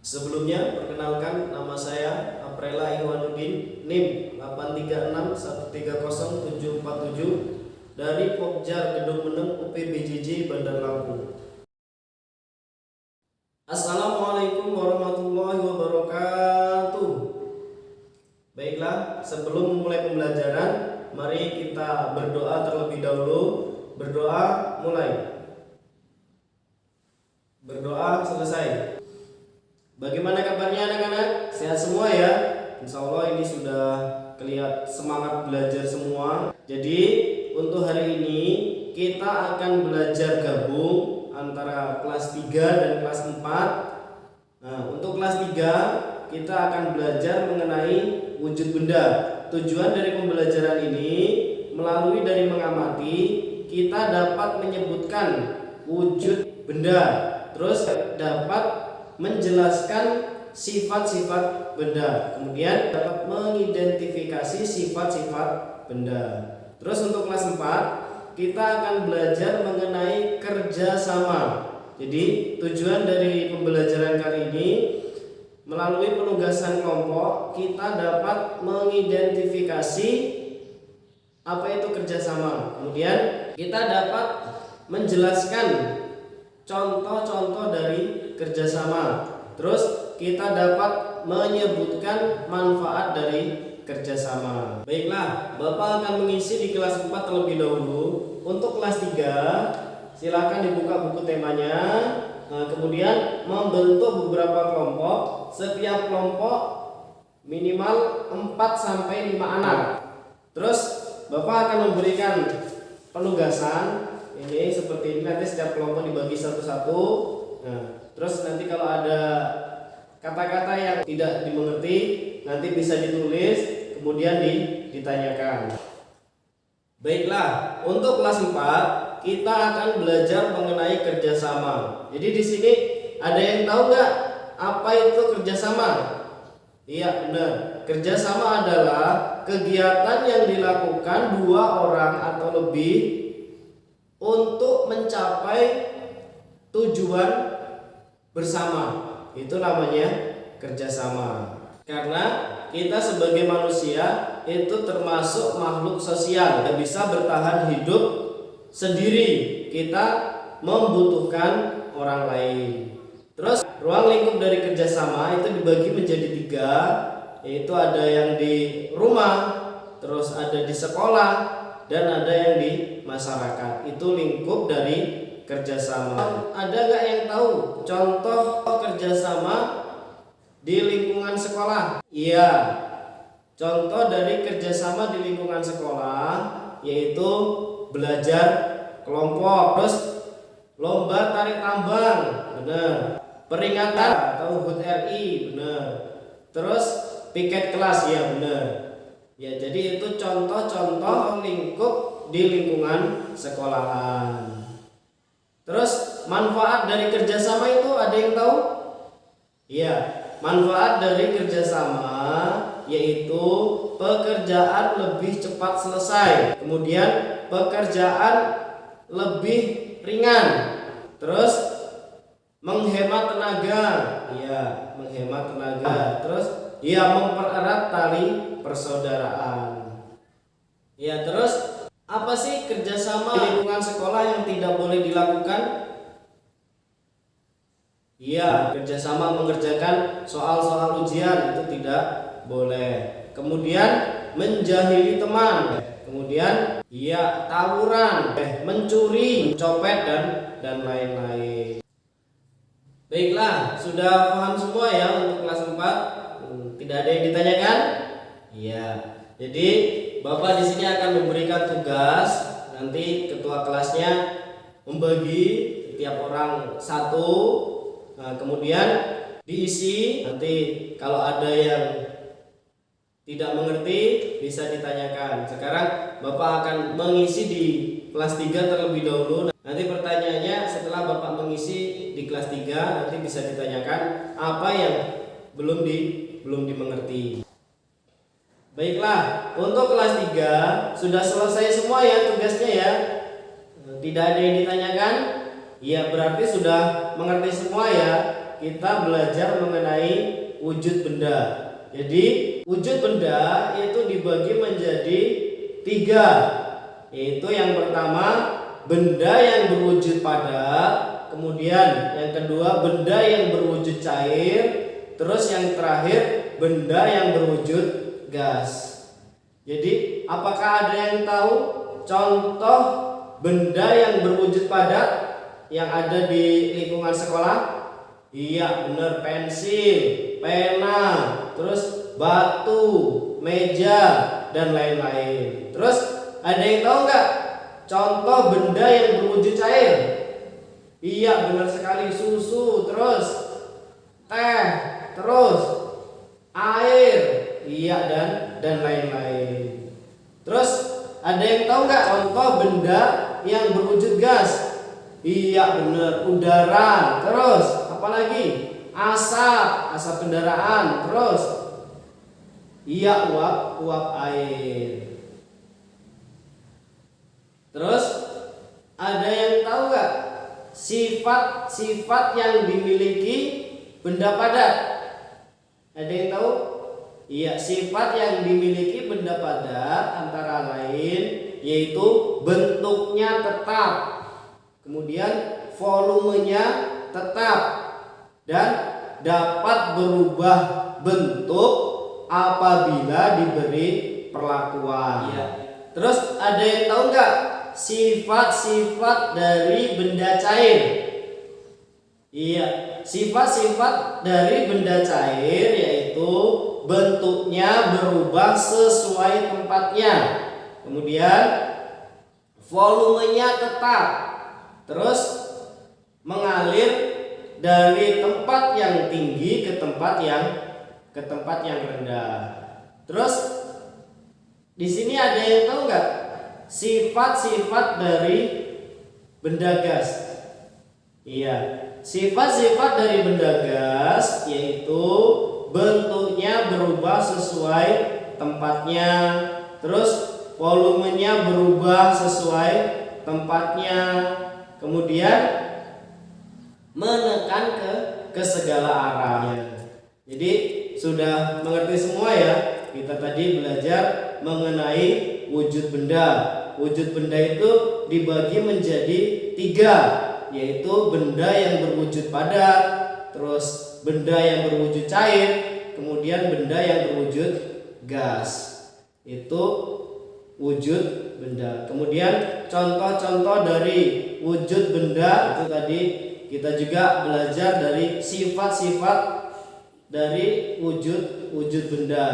Sebelumnya, perkenalkan nama saya Aprela Iwanuddin, NIM 836130747 dari Pokjar Gedung Meneng UPBJJ Bandar Lampung. Assalamualaikum warahmatullahi wabarakatuh. Baiklah, sebelum memulai pembelajaran, mari kita berdoa terlebih dahulu. Berdoa mulai. Berdoa selesai. Bagaimana kabarnya anak-anak? Sehat semua ya? Insya Allah ini sudah kelihatan semangat belajar semua. Jadi untuk hari ini kita akan belajar gabung antara kelas 3 dan kelas 4. Nah, untuk kelas 3 kita akan belajar mengenai wujud benda. Tujuan dari pembelajaran ini melalui dari mengamati kita dapat menyebutkan wujud benda, terus dapat menjelaskan sifat-sifat benda, kemudian dapat mengidentifikasi sifat-sifat benda. Terus untuk kelas 4 kita akan belajar mengenai kerjasama. Jadi tujuan dari pembelajaran kali ini melalui penugasan kelompok kita dapat mengidentifikasi apa itu kerjasama. Kemudian kita dapat menjelaskan contoh-contoh dari kerjasama. Terus kita dapat menyebutkan manfaat dari kerjasama. Baiklah, Bapak akan mengisi di kelas 4 terlebih dahulu. Untuk kelas 3 silakan dibuka buku temanya. Nah, kemudian membentuk beberapa kelompok. Setiap kelompok minimal 4-5 anak. Terus Bapak akan memberikan penugasan ini seperti ini. Nanti setiap kelompok dibagi satu-satu. Nah, terus nanti kalau ada kata-kata yang tidak dimengerti nanti bisa ditulis kemudian ditanyakan. Baiklah, untuk kelas 4 kita akan belajar mengenai kerjasama. Jadi di sini ada yang tahu nggak apa itu kerjasama? Iya benar. Kerjasama adalah kegiatan yang dilakukan 2 orang atau lebih untuk mencapai tujuan bersama. Itu namanya kerjasama. Karena kita sebagai manusia itu termasuk makhluk sosial, tidak bisa bertahan hidup sendiri. Kita membutuhkan orang lain. Terus ruang lingkup dari kerjasama itu dibagi menjadi 3, yaitu ada yang di rumah, terus ada di sekolah, dan ada yang di masyarakat. Itu lingkup dari kerjasama. Ada nggak yang tahu contoh kerjasama di lingkungan sekolah? Iya, contoh dari kerjasama di lingkungan sekolah yaitu belajar kelompok, terus lomba tarik tambang, benar. Peringatan atau HUT RI, benar. Terus piket kelas, ya benar. Ya, jadi itu contoh-contoh lingkup di lingkungan sekolahan. Terus manfaat dari kerjasama itu ada yang tahu? Iya, manfaat dari kerjasama yaitu pekerjaan lebih cepat selesai, kemudian pekerjaan lebih ringan, terus menghemat tenaga, ya menghemat tenaga, terus ya mempererat tali persaudaraan. Ya, terus apa sih kerjasama di lingkungan sekolah yang tidak boleh dilakukan? Iya, kerjasama mengerjakan soal-soal ujian itu tidak boleh. Kemudian menjahili teman, kemudian ya tawuran, mencuri, mencopet dan lain-lain. Baiklah, sudah paham semua ya untuk kelas 4? Tidak ada yang ditanyakan? Iya. Jadi Bapak di sini akan memberikan tugas. Nanti ketua kelasnya membagi setiap orang satu. Nah, kemudian diisi. Nanti kalau ada yang tidak mengerti bisa ditanyakan. Sekarang Bapak akan mengisi di kelas 3 terlebih dahulu. Nanti pertanyaannya setelah Bapak mengisi di kelas 3 nanti bisa ditanyakan apa yang belum dimengerti. Baiklah, untuk kelas 3 sudah selesai semua ya tugasnya ya. Tidak ada yang ditanyakan? Ya berarti sudah mengerti semua ya. kita belajar mengenai wujud benda. Jadi wujud benda itu dibagi menjadi 3, yaitu yang pertama benda yang berwujud padat, kemudian yang kedua benda yang berwujud cair, terus yang terakhir benda yang berwujud gas. Jadi apakah ada yang tahu contoh benda yang berwujud padat yang ada di lingkungan sekolah? Iya benar, pensil, pena, terus batu, meja, dan lain-lain. Terus ada yang tahu nggak contoh benda yang berwujud cair? Iya benar sekali, susu, terus teh, terus air, iya dan lain-lain. Terus ada yang tahu nggak contoh benda yang berwujud gas? Iya benar, udara, terus apalagi asap kendaraan, terus iya uap air. Terus ada yang tahu nggak sifat-sifat yang dimiliki benda padat? Ada yang tahu? Iya, sifat yang dimiliki benda padat antara lain yaitu bentuknya tetap, kemudian volumenya tetap, dan dapat berubah bentuk apabila diberi perlakuan. Iya. Terus ada yang tahu nggak sifat-sifat dari benda cair? Iya, sifat-sifat dari benda cair yaitu bentuknya berubah sesuai tempatnya, kemudian volumenya tetap, terus mengalir dari tempat yang tinggi ke tempat yang rendah. Terus di sini ada yang tahu nggak sifat-sifat dari benda gas? Iya, sifat-sifat dari benda gas yaitu bentuknya berubah sesuai tempatnya, terus volumenya berubah sesuai tempatnya, kemudian menekan ke segala arah. Jadi sudah mengerti semua ya. Kita tadi belajar mengenai wujud benda. Wujud benda itu dibagi menjadi 3, yaitu benda yang berwujud padat, terus benda yang berwujud cair, kemudian benda yang berwujud gas. Itu wujud benda. Kemudian contoh-contoh dari wujud benda itu tadi kita juga belajar dari sifat-sifat dari wujud benda.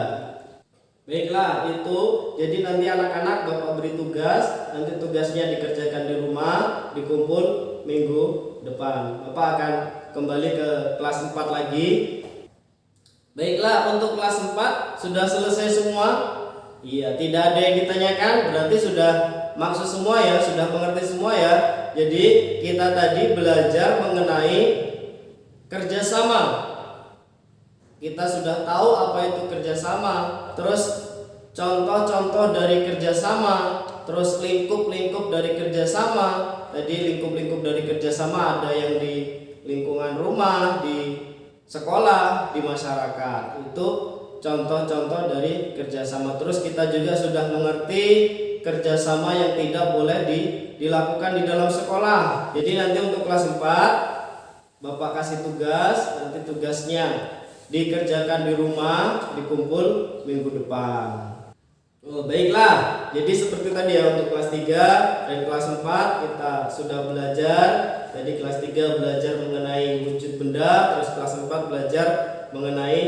Baiklah, itu jadi nanti anak-anak Bapak beri tugas, nanti tugasnya dikerjakan di rumah, dikumpul minggu depan. Bapak akan kembali ke kelas 4 lagi. Baiklah, untuk kelas 4 sudah selesai semua? Iya, tidak ada yang ditanyakan, berarti sudah maksud semua ya, sudah mengerti semua ya. Jadi kita tadi belajar mengenai kerjasama. Kita sudah tahu apa itu kerjasama, terus contoh-contoh dari kerjasama, terus lingkup-lingkup dari kerjasama. Tadi lingkup-lingkup dari kerjasama ada yang di lingkungan rumah, di sekolah, di masyarakat. Itu contoh-contoh dari kerjasama. Terus kita juga sudah mengerti kerjasama yang tidak boleh dilakukan di dalam sekolah. Jadi nanti untuk kelas 4 Bapak kasih tugas, nanti tugasnya dikerjakan di rumah, dikumpul minggu depan. Baiklah, jadi seperti tadi ya, untuk kelas 3 dan kelas 4 kita sudah belajar. Tadi kelas 3 belajar mengenai wujud benda, terus kelas 4 belajar mengenai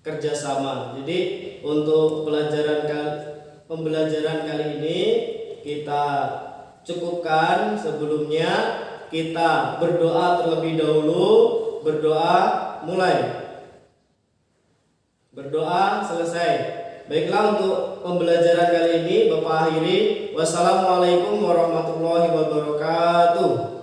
kerjasama. Jadi untuk pembelajaran kali ini kita cukupkan. Sebelumnya kita berdoa terlebih dahulu. Berdoa mulai. Berdoa selesai. Baiklah, untuk pembelajaran kali ini Bapak akhiri. Wassalamualaikum warahmatullahi wabarakatuh.